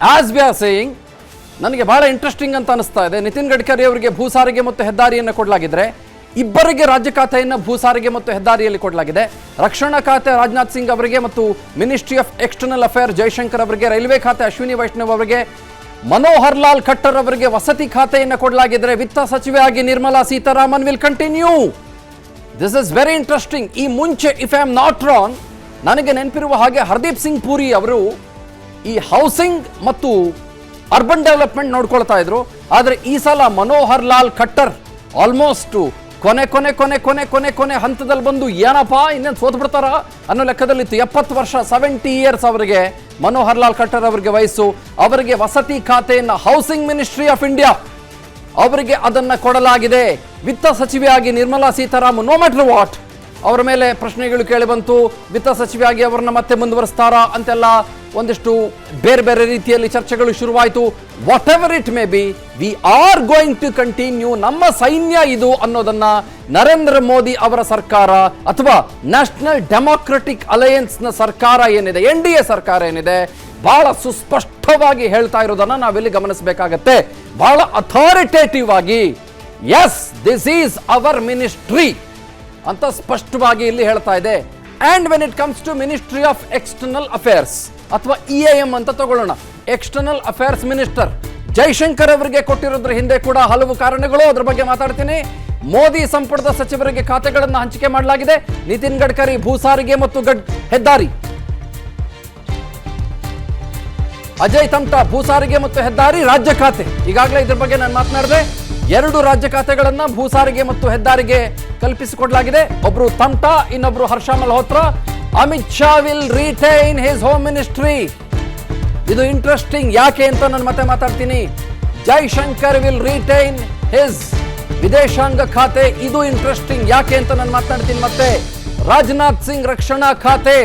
As we are saying, ನನಗೆ ಬಹಳ interesting ಅಂತ ಅನಿಸ್ತಾ ಇದೆ. ನಿತಿನ್ ಗಡ್ಕರಿ ಅವರಿಗೆ ಭೂ ಸಾರಿಗೆ ಮತ್ತು ಹೆದ್ದಾರಿಯನ್ನು ಕೊಡಲಾಗಿದ್ರೆ, ಇಬ್ಬರಿಗೆ ರಾಜ್ಯ ಖಾತೆಯನ್ನು ಭೂ ಸಾರಿಗೆ ಮತ್ತು ಹೆದ್ದಾರಿಯಲ್ಲಿ ಕೊಡಲಾಗಿದೆ. ರಕ್ಷಣಾ ಖಾತೆ ರಾಜನಾಥ್ ಸಿಂಗ್ ಅವರಿಗೆ ಮತ್ತು ministry of external affairs Jaishankar ಅವರಿಗೆ, ರೈಲ್ವೆ ಖಾತೆ ಅಶ್ವಿನಿ ವೈಷ್ಣವ್ ಅವರಿಗೆ, ಮನೋಹರ್ ಲಾಲ್ ಖಟ್ಟರ್ ಅವರಿಗೆ ವಸತಿ ಖಾತೆಯನ್ನು ಕೊಡಲಾಗಿದ್ರೆ, ವಿತ್ತ ಸಚಿವೆಯಾಗಿ Nirmala Sitharaman will continue. This is very interesting. ಈ ಮುಂಚೆ if I am not wrong, ನನಗೆ ನೆನಪಿರುವ ಹಾಗೆ ಹರ್ದೀಪ್ ಸಿಂಗ್ ಪುರಿ ಅವರು ಈ ಹೌಸಿಂಗ್ ಮತ್ತು ಅರ್ಬನ್ ಡೆವಲಪ್ಮೆಂಟ್ ನೋಡ್ಕೊಳ್ತಾ ಇದ್ರು. ಆದರೆ ಈ ಸಲ ಮನೋಹರ್ ಲಾಲ್ ಖಟ್ಟರ್ ಆಲ್ಮೋಸ್ಟ್ ಕೊನೆ ಕೊನೆ ಕೊನೆ ಕೊನೆ ಕೊನೆ ಕೊನೆ ಹಂತದಲ್ಲಿ ಬಂದು ಏನಪ್ಪ ಇನ್ನೇನು ಸೋತ್ ಬಿಡ್ತಾರ ಅನ್ನೋ ಲೆಕ್ಕದಲ್ಲಿತ್ತು. 70 ವರ್ಷ 70 ಇಯರ್ಸ್ ಅವರಿಗೆ, ಮನೋಹರ್ ಲಾಲ್ ಖಟ್ಟರ್ ಅವರಿಗೆ ವಯಸ್ಸು. ಅವರಿಗೆ ವಸತಿ ಖಾತೆಯನ್ನು ಹೌಸಿಂಗ್ ಮಿನಿಸ್ಟ್ರಿ ಆಫ್ ಇಂಡಿಯಾ ಅವರಿಗೆ ಅದನ್ನು ಕೊಡಲಾಗಿದೆ. ವಿತ್ತ ಸಚಿವೆಯಾಗಿ Nirmala Sitharaman, no matter what, ಅವರ ಮೇಲೆ ಪ್ರಶ್ನೆಗಳು ಕೇಳಿ ಬಂತು. ವಿತ್ತ ಸಚಿವೆಯಾಗಿ ಅವರನ್ನ ಮತ್ತೆ ಮುಂದುವರಿಸ್ತಾರಾ ಅಂತೆಲ್ಲ ಒಂದಿಷ್ಟು ಬೇರೆ ಬೇರೆ ರೀತಿಯಲ್ಲಿ ಚರ್ಚೆಗಳು ಶುರುವಾಯಿತು. Whatever it may be, we are going to continue. ನಮ್ಮ ಸೈನ್ಯ ಇದು ಅನ್ನೋದನ್ನ ನರೇಂದ್ರ ಮೋದಿ ಅವರ ಸರ್ಕಾರ ಅಥವಾ ನ್ಯಾಷನಲ್ ಡೆಮಾಕ್ರೆಟಿಕ್ ಅಲಯನ್ಸ್ನ ಸರ್ಕಾರ ಏನಿದೆ, NDA ಸರ್ಕಾರ ಏನಿದೆ, ಬಹಳ ಸುಸ್ಪಷ್ಟವಾಗಿ ಹೇಳ್ತಾ ಇರೋದನ್ನ ನಾವಿಲ್ಲಿ ಗಮನಿಸಬೇಕಾಗತ್ತೆ. ಬಹಳ ಅಥಾರಿಟೇಟಿವ್ ಆಗಿ as this is our ministry ಅಂತ ಸ್ಪಷ್ಟವಾಗಿ ಇಲ್ಲಿ ಹೇಳ್ತಾ ಇದೆ. And when it comes to ministry of external affairs ಅಥವಾ EAM ಅಂತ ತಗೊಳ್ಳೋಣ, ಎಕ್ಸ್ಟರ್ನಲ್ ಅಫೇರ್ಸ್ ಮಿನಿಸ್ಟರ್ ಜೈಶಂಕರ್ ಅವರಿಗೆ ಕೊಟ್ಟಿರೋದ್ರ ಹಿಂದೆ ಕೂಡ ಹಲವು ಕಾರಣಗಳು, ಅದ್ರ ಬಗ್ಗೆ ಮಾತಾಡ್ತೀನಿ. ಮೋದಿ ಸಂಪುಟದ ಸಚಿವರಿಗೆ ಖಾತೆಗಳನ್ನು ಹಂಚಿಕೆ ಮಾಡಲಾಗಿದೆ. ನಿತಿನ್ ಗಡ್ಕರಿ ಭೂ ಸಾರಿಗೆ ಮತ್ತು ಹೆದ್ದಾರಿ, ಅಜಯ್ ತಮ್ಟಾ ಭೂ ಸಾರಿಗೆ ಮತ್ತು ಹೆದ್ದಾರಿ ರಾಜ್ಯ ಖಾತೆ. ಈಗಾಗಲೇ ಇದ್ರ ಬಗ್ಗೆ ನಾನು ಮಾತನಾಡಿದೆ. 2 ರಾಜ್ಯ ಖಾತೆಗಳನ್ನ ಭೂ ಸಾರಿಗೆ ಮತ್ತು ಹೆದ್ದಾರಿಗೆ ಕಲ್ಪಿಸಿಕೊಡಲಾಗಿದೆ. ಒಬ್ರು ತಮ್ಟಾ, ಇನ್ನೊಬ್ರು Harsh Malhotra. Amit Shah will retain his home ministry. ಇದು ಇಂಟ್ರೆಸ್ಟಿಂಗ್. ಯಾಕೆ ಅಂತ ನಾನು ಮತ್ತೆ ಮಾತಾಡ್ತೀನಿ. ಜೈಶಂಕರ್ ವಿಲ್ ರಿಟೈನ್ ಹಿಸ್ ವಿದೇಶಾಂಗ ಖಾತೆ. ಇದು ಇಂಟ್ರೆಸ್ಟಿಂಗ್. ಯಾಕೆ ಅಂತ ನಾನು ಮಾತನಾಡ್ತೀನಿ ಮತ್ತೆ. ರಾಜನಾಥ್ ಸಿಂಗ್ ರಕ್ಷಣಾ ಖಾತೆ.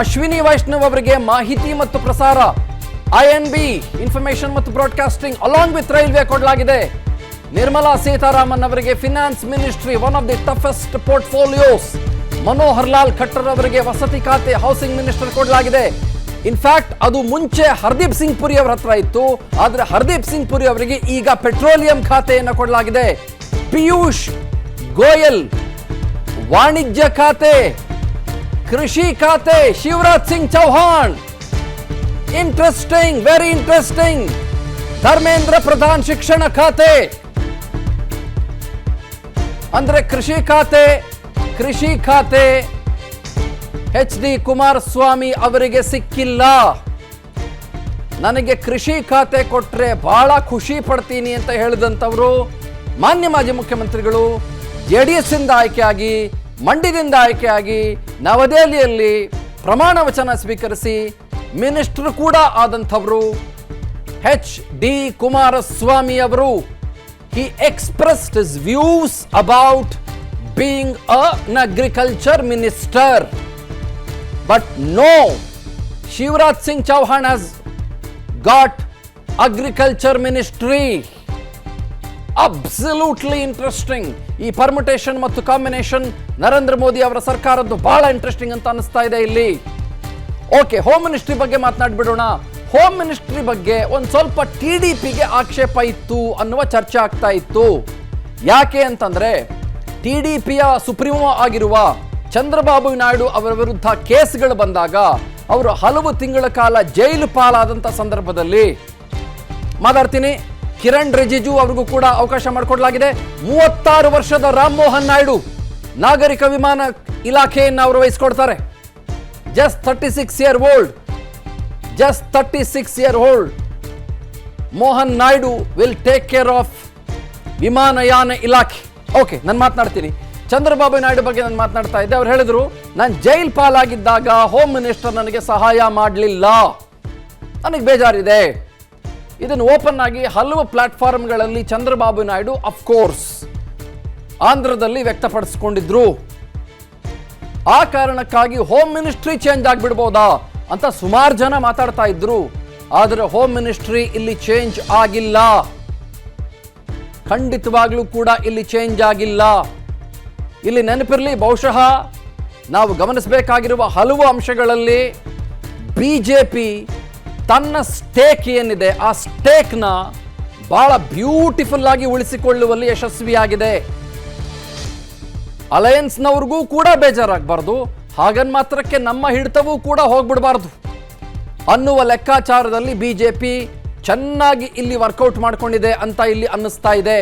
ಅಶ್ವಿನಿ ವೈಷ್ಣವ್ ಅವರಿಗೆ ಮಾಹಿತಿ ಮತ್ತು ಪ್ರಸಾರ, INB ಇನ್ಫಾರ್ಮೇಶನ್ ಮತ್ತು ಬ್ರಾಡ್ಕಾಸ್ಟಿಂಗ್ ಅಲಾಂಗ್ ವಿತ್ ರೈಲ್ವೆ ಕೊಡಲಾಗಿದೆ. ನಿರ್ಮಲಾ ಸೀತಾರಾಮನ್ ಅವರಿಗೆ finance ministry, one of the toughest portfolios. Manohar Lal Khattar ಅವರಿಗೆ ವಸತಿ ಖಾತೆ, ಹೌಸಿಂಗ್ ಮಿನಿಸ್ಟರ್ ಕೊಡಲಾಗಿದೆ. ಇನ್ಫ್ಯಾಕ್ಟ್ ಅದು ಮುಂಚೆ ಹರ್ದೀಪ್ ಸಿಂಗ್ ಪುರಿ ಅವರ ಹತ್ರ ಇತ್ತು. ಆದರೆ ಹರ್ದೀಪ್ ಸಿಂಗ್ ಪುರಿ ಅವರಿಗೆ ಈಗ ಪೆಟ್ರೋಲಿಯಂ ಖಾತೆಯನ್ನು ಕೊಡಲಾಗಿದೆ. ಪಿಯೂಷ್ ಗೋಯಲ್ ವಾಣಿಜ್ಯ ಖಾತೆ, ಕೃಷಿ ಖಾತೆ Shivraj Singh Chouhan. Interesting, very interesting. Dharmendra Pradhan ಶಿಕ್ಷಣ ಖಾತೆ. ಅಂದ್ರೆ ಕೃಷಿ ಖಾತೆ HD ಕುಮಾರಸ್ವಾಮಿ ಅವರಿಗೆ ಸಿಕ್ಕಿಲ್ಲ. ನನಗೆ ಕೃಷಿ ಖಾತೆ ಕೊಟ್ರೆ ಬಹಳ ಖುಷಿ ಪಡ್ತೀನಿ ಅಂತ ಹೇಳಿದಂಥವರು ಮಾನ್ಯ ಮಾಜಿ ಮುಖ್ಯಮಂತ್ರಿಗಳು, JDS ಇಂದ ಆಯ್ಕೆಯಾಗಿ, ಮಂಡ್ಯದಿಂದ ಆಯ್ಕೆಯಾಗಿ, ನವದೆಹಲಿಯಲ್ಲಿ ಪ್ರಮಾಣ ವಚನ ಸ್ವೀಕರಿಸಿ ಮಿನಿಸ್ಟರ್ ಕೂಡ ಆದಂಥವರು HD ಕುಮಾರಸ್ವಾಮಿ ಅವರು. He expressed his views about being an agriculture minister. But no, Shivraj Singh Chauhan has got agriculture ministry. Absolutely interesting. ಈ ಪರ್ಮುಟೇಷನ್ ಮತ್ತು ಕಾಂಬಿನೇಷನ್ ನರೇಂದ್ರ ಮೋದಿ ಅವರ ಸರ್ಕಾರದ್ದು ಬಹಳ ಇಂಟ್ರೆಸ್ಟಿಂಗ್ ಅಂತ ಅನಿಸ್ತಾ ಇದೆ ಇಲ್ಲಿ. ಓಕೆ, ಹೋಮ್ ಮಿನಿಸ್ಟ್ರಿ ಬಗ್ಗೆ ಮಾತನಾಡ್ಬಿಡೋಣ. ಹೋಮ್ ಮಿನಿಸ್ಟ್ರಿ ಬಗ್ಗೆ ಒಂದು ಸ್ವಲ್ಪ TDPಗೆ ಆಕ್ಷೇಪ ಇತ್ತು ಅನ್ನುವ ಚರ್ಚೆ ಆಗ್ತಾ ಇತ್ತು. ಯಾಕೆ ಅಂತಂದ್ರೆ TDPಯ ಸುಪ್ರೀಮೋ ಆಗಿರುವ ಚಂದ್ರಬಾಬು ನಾಯ್ಡು ಅವರ ವಿರುದ್ಧ ಕೇಸ್ಗಳು ಬಂದಾಗ ಅವರು ಹಲವು ತಿಂಗಳ ಕಾಲ ಜೈಲು ಪಾಲಾದಂಥ ಸಂದರ್ಭದಲ್ಲಿ ಮಾತಾಡ್ತೀನಿ. ಕಿರಣ್ ರಿಜಿಜು ಅವ್ರಿಗೂ ಕೂಡ ಅವಕಾಶ ಮಾಡಿಕೊಡಲಾಗಿದೆ. 36 ವರ್ಷದ ರಾಮ್ ಮೋಹನ್ ನಾಯ್ಡು ನಾಗರಿಕ ವಿಮಾನ ಇಲಾಖೆಯನ್ನು ಅವರು ವಹಿಸಿಕೊಡ್ತಾರೆ. just 36 year old Mohan Naidu will take care of ವಿಮಾನಯಾನ ಇಲಾಖೆ. ಓಕೆ, ನಾನು ಮಾತನಾಡ್ತೀನಿ. ಚಂದ್ರಬಾಬು ನಾಯ್ಡು ಬಗ್ಗೆ ನಾನು ಮಾತನಾಡ್ತಾ ಇದ್ದೆ. ಅವ್ರು ಹೇಳಿದ್ರು, ನಾನು ಜೈಲ್ ಪಾಲಾಗಿದ್ದಾಗ ಹೋಮ್ ಮಿನಿಸ್ಟರ್ ನನಗೆ ಸಹಾಯ ಮಾಡಲಿಲ್ಲ, ನನಗೆ ಬೇಜಾರಿದೆ. ಇದನ್ನು ಓಪನ್ ಆಗಿ ಹಲವು ಪ್ಲಾಟ್ಫಾರ್ಮ್ಗಳಲ್ಲಿ ಚಂದ್ರಬಾಬು ನಾಯ್ಡು ಅಫ್ಕೋರ್ಸ್ ಆಂಧ್ರದಲ್ಲಿ ವ್ಯಕ್ತಪಡಿಸಿಕೊಂಡಿದ್ರು. ಆ ಕಾರಣಕ್ಕಾಗಿ ಹೋಮ್ ಮಿನಿಸ್ಟ್ರಿ ಚೇಂಜ್ ಆಗಿಬಿಡ್ಬೋದಾ ಅಂತ ಸುಮಾರು ಜನ ಮಾತಾಡ್ತಾ ಇದ್ರು. ಆದರೆ ಹೋಮ್ ಮಿನಿಸ್ಟ್ರಿ ಇಲ್ಲಿ ಚೇಂಜ್ ಆಗಿಲ್ಲ, ಖಂಡಿತವಾಗ್ಲೂ ಕೂಡ ಇಲ್ಲಿ ಚೇಂಜ್ ಆಗಿಲ್ಲ. ಇಲ್ಲಿ ನೆನಪಿರಲಿ, ಬಹುಶಃ ನಾವು ಗಮನಿಸಬೇಕಾಗಿರುವ ಹಲವು ಅಂಶಗಳಲ್ಲಿ BJP ತನ್ನ ಸ್ಟೇಕ್ ಏನಿದೆ ಆ ಸ್ಟೇಕ್ನ ಬಹಳ ಬ್ಯೂಟಿಫುಲ್ ಆಗಿ ಉಳಿಸಿಕೊಳ್ಳುವಲ್ಲಿ ಯಶಸ್ವಿಯಾಗಿದೆ. ಅಲಯನ್ಸ್ನವ್ರಿಗೂ ಕೂಡ ಬೇಜಾರಾಗಬಾರ್ದು, ಹಾಗನ್ ಮಾತ್ರಕ್ಕೆ ನಮ್ಮ ಹಿಡಿತವೂ ಕೂಡ ಹೋಗ್ಬಿಡಬಾರ್ದು ಅನ್ನುವ ಲೆಕ್ಕಾಚಾರದಲ್ಲಿ ಬಿಜೆಪಿ ಚೆನ್ನಾಗಿ ಇಲ್ಲಿ ವರ್ಕೌಟ್ ಮಾಡ್ಕೊಂಡಿದೆ ಅಂತ ಇಲ್ಲಿ ಅನ್ನಿಸ್ತಾ ಇದೆ.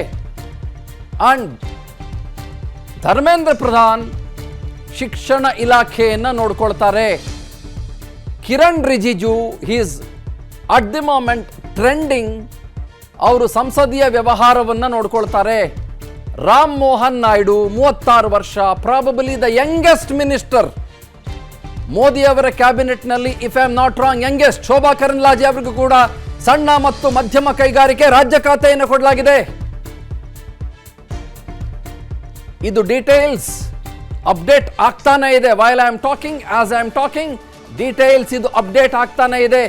ಅಂಡ್ ಧರ್ಮೇಂದ್ರ ಪ್ರಧಾನ್ ಶಿಕ್ಷಣ ಇಲಾಖೆಯನ್ನ ನೋಡ್ಕೊಳ್ತಾರೆ. Kiren Rijiju is at the moment trending, ಅವರು ಸಂಸದೀಯ ವ್ಯವಹಾರವನ್ನ ನೋಡ್ಕೊಳ್ತಾರೆ. ರಾಮ್ ಮೋಹನ್ ನಾಯ್ಡು 36 ವರ್ಷ, probably the youngest minister Modi ಅವರ ಕ್ಯಾಬಿನೆಟ್ನಲ್ಲಿ, if I am not wrong youngest. Shobha Karandlaje ಅವರಿಗೂ ಕೂಡ ಸಣ್ಣ ಮತ್ತು ಮಧ್ಯಮ ಕೈಗಾರಿಕೆ ರಾಜ್ಯ ಖಾತೆಯನ್ನು ಕೊಡಲಾಗಿದೆ. ಇದು ಡೀಟೇಲ್ಸ್ ಅಪ್ಡೇಟ್ ಆಗ್ತಾನೆ ಇದೆ. While I am talking, as I am talking, details ಇದು ಅಪ್ಡೇಟ್ ಆಗ್ತಾನೆ ಇದೆ.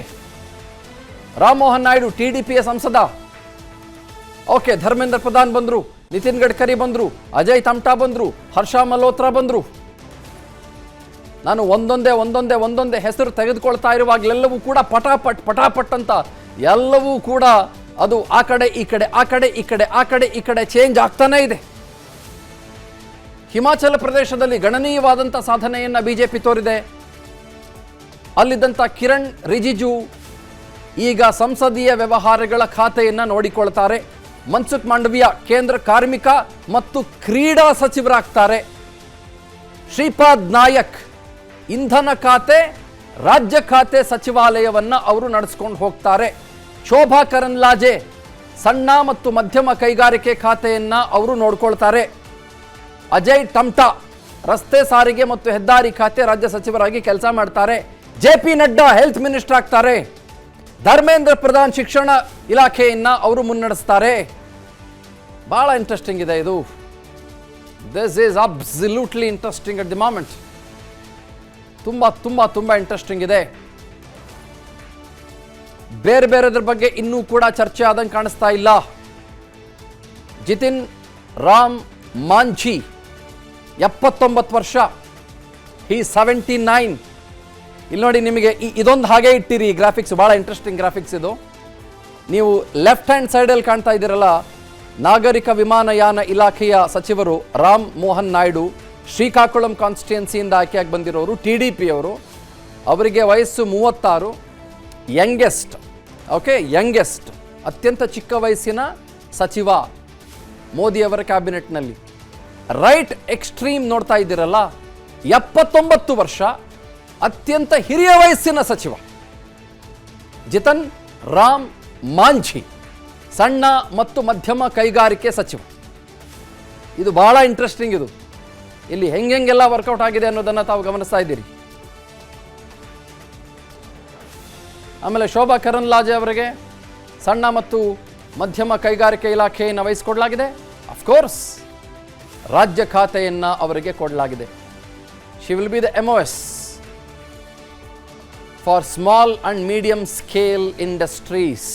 ರಾಮ್ ಮೋಹನ್ ನಾಯ್ಡು ಟಿಡಿಪಿಯ ಸಂಸದ. ಓಕೆ, ಧರ್ಮೇಂದ್ರ ಪ್ರಧಾನ್ ಬಂದ್ರು, ನಿತಿನ್ ಗಡ್ಕರಿ ಬಂದ್ರು, ಅಜಯ್ ತಮ್ಟಾ ಬಂದ್ರು, ಹರ್ಷ ಮಲ್ಹೋತ್ರಾ ಬಂದ್ರು. ನಾನು ಒಂದೊಂದೇ ಹೆಸರು ತೆಗೆದುಕೊಳ್ತಾ ಇರುವಾಗಲೆಲ್ಲವೂ ಕೂಡ ಪಟಾಪಟ್ ಅಂತ ಎಲ್ಲವೂ ಕೂಡ ಅದು ಆ ಕಡೆ ಈ ಕಡೆ ಚೇಂಜ್ ಆಗ್ತಾನೆ ಇದೆ. ಹಿಮಾಚಲ ಪ್ರದೇಶದಲ್ಲಿ ಗಣನೀಯವಾದಂಥ ಸಾಧನೆಯನ್ನ ಬಿಜೆಪಿ ತೋರಿದೆ. ಅಲ್ಲಿದ್ದಂಥ ಕಿರಣ್ ರಿಜಿಜು ಈಗ ಸಂಸದೀಯ ವ್ಯವಹಾರಗಳ ಖಾತೆಯನ್ನ ನೋಡಿಕೊಳ್ತಾರೆ. ಮನ್ಸುಖ್ ಮಾಂಡವಿಯಾ ಕೇಂದ್ರ ಕಾರ್ಮಿಕ ಮತ್ತು ಕ್ರೀಡಾ ಸಚಿವರಾಗ್ತಾರೆ. ಶ್ರೀಪಾದ್ ನಾಯಕ್ ಇಂಧನ ಖಾತೆ, ರಾಜ್ಯ ಖಾತೆ ಸಚಿವಾಲಯವನ್ನ ಅವರು ನಡೆಸ್ಕೊಂಡು ಹೋಗ್ತಾರೆ. ಶೋಭಾ ಕರಂದ್ಲಾಜೆ ಸಣ್ಣ ಮತ್ತು ಮಧ್ಯಮ ಕೈಗಾರಿಕೆ ಖಾತೆಯನ್ನ ಅವರು ನೋಡ್ಕೊಳ್ತಾರೆ. ಅಜಯ್ ಟಮ್ಟಾ ರಸ್ತೆ ಸಾರಿಗೆ ಮತ್ತು ಹೆದ್ದಾರಿ ಖಾತೆ ರಾಜ್ಯ ಸಚಿವರಾಗಿ ಕೆಲಸ ಮಾಡ್ತಾರೆ. JP ನಡ್ಡಾ ಹೆಲ್ತ್ ಮಿನಿಸ್ಟರ್ ಆಗ್ತಾರೆ. ಧರ್ಮೇಂದ್ರ ಪ್ರಧಾನ್ ಶಿಕ್ಷಣ ಇಲಾಖೆಯನ್ನ ಅವರು ಮುನ್ನಡೆಸ್ತಾರೆ. ಬಹಳ ಇಂಟ್ರೆಸ್ಟಿಂಗ್ ಇದೆ ಇದು. This is absolutely interesting at the moment. ತುಂಬಾ ಇಂಟ್ರೆಸ್ಟಿಂಗ್ ಇದೆ. ಬೇರೆದ್ರ ಬಗ್ಗೆ ಇನ್ನೂ ಕೂಡ ಚರ್ಚೆ ಆದಂಗೆ ಕಾಣಿಸ್ತಾ ಇಲ್ಲ. ಜಿತಿನ್ ರಾಮ್ ಮಾಂಝಿ 79 ವರ್ಷ, ಹಿ 79. ಇಲ್ಲಿ ನೋಡಿ, ನಿಮಗೆ ಇದೊಂದು ಹಾಗೆ ಇಟ್ಟಿರಿ ಗ್ರಾಫಿಕ್ಸ್, ಬಹಳ ಇಂಟ್ರೆಸ್ಟಿಂಗ್ ಗ್ರಾಫಿಕ್ಸ್ ಇದು. ನೀವು ಲೆಫ್ಟ್ ಹ್ಯಾಂಡ್ ಸೈಡಲ್ಲಿ ಕಾಣ್ತಾ ಇದ್ದೀರಲ್ಲ, ನಾಗರಿಕ ವಿಮಾನಯಾನ ಇಲಾಖೆಯ ಸಚಿವರು ರಾಮ್ ಮೋಹನ್ ನಾಯ್ಡು, ಶ್ರೀಕಾಕುಳಂ ಕಾನ್ಸ್ಟಿಟ್ಯೂನ್ಸಿಯಿಂದ ಆಯ್ಕೆಯಾಗಿ ಬಂದಿರೋರು, TDP ಅವರು. ಅವರಿಗೆ ವಯಸ್ಸು 36. ಯಂಗೆಸ್ಟ್ ಅತ್ಯಂತ ಚಿಕ್ಕ ವಯಸ್ಸಿನ ಸಚಿವ ಮೋದಿಯವರ ಕ್ಯಾಬಿನೆಟ್ನಲ್ಲಿ. ರೈಟ್ ಎಕ್ಸ್ಟ್ರೀಮ್ ನೋಡ್ತಾ ಇದ್ದೀರಲ್ಲ, 79 ವರ್ಷ, ಅತ್ಯಂತ ಹಿರಿಯ ವಯಸ್ಸಿನ ಸಚಿವ ಜಿತನ್ ರಾಮ್ ಮಾಂಝಿ, ಸಣ್ಣ ಮತ್ತು ಮಧ್ಯಮ ಕೈಗಾರಿಕೆ ಸಚಿವ. ಇದು ಬಹಳ ಇಂಟ್ರೆಸ್ಟಿಂಗ್. ಇದು ಇಲ್ಲಿ ಹೆಂಗೆಲ್ಲ ವರ್ಕೌಟ್ ಆಗಿದೆ ಅನ್ನೋದನ್ನು ತಾವು ಗಮನಿಸ್ತಾ ಇದ್ದೀರಿ. ಆಮೇಲೆ ಶೋಭಾ ಕರಂದ್ಲಾಜೆ ಅವರಿಗೆ ಸಣ್ಣ ಮತ್ತು ಮಧ್ಯಮ ಕೈಗಾರಿಕೆ ಇಲಾಖೆಯನ್ನು ವಹಿಸಿಕೊಡಲಾಗಿದೆ. ಅಫ್ಕೋರ್ಸ್ ರಾಜ್ಯ ಖಾತೆಯನ್ನು ಅವರಿಗೆ ಕೊಡಲಾಗಿದೆ. She will be the MOS for small and medium scale industries.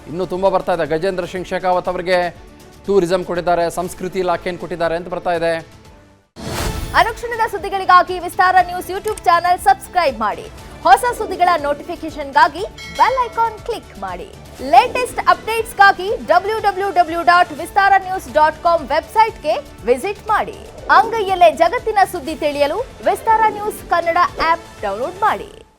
ಇನ್ನೂ ತುಂಬ ಬರ್ತಾ ಇದೆ. ಗಜೇಂದ್ರ ಸಿಂಗ್ ಶೇಖಾವತ್ ಅವರಿಗೆ ಟೂರಿಸಂ ಕೊಟ್ಟಿದ್ದಾರೆ, ಸಂಸ್ಕೃತಿ ಇಲಾಖೆಯನ್ನು ಕೊಟ್ಟಿದ್ದಾರೆ ಅಂತ ಬರ್ತಾ ಇದೆ. ಅನುಕ್ಷಣದ ಸುದ್ದಿಗಳಿಗಾಗಿ ವಿಸ್ತಾರ ನ್ಯೂಸ್ ಯೂಟ್ಯೂಬ್ ಚಾನೆಲ್ ಸಬ್ಸ್ಕ್ರೈಬ್ ಮಾಡಿ. ಹೊಸ ಸುದ್ದಿಗಳ ನೋಟಿಫಿಕೇಶನ್ಗಾಗಿ ಬೆಲ್ ಐಕಾನ್ ಕ್ಲಿಕ್ ಮಾಡಿ. ಲೇಟೆಸ್ಟ್ ಅಪ್ಡೇಟ್ಸ್ಗಾಗಿ www.vistaranews.com ವೆಬ್ಸೈಟ್ಗೆ ವಿಸಿಟ್ ಮಾಡಿ. ಅಂಗೈಯಲ್ಲೇ ಜಗತ್ತಿನ ಸುದ್ದಿ ತಿಳಿಯಲು ವಿಸ್ತಾರ ನ್ಯೂಸ್ ಕನ್ನಡ ಆಪ್ ಡೌನ್ಲೋಡ್ ಮಾಡಿ.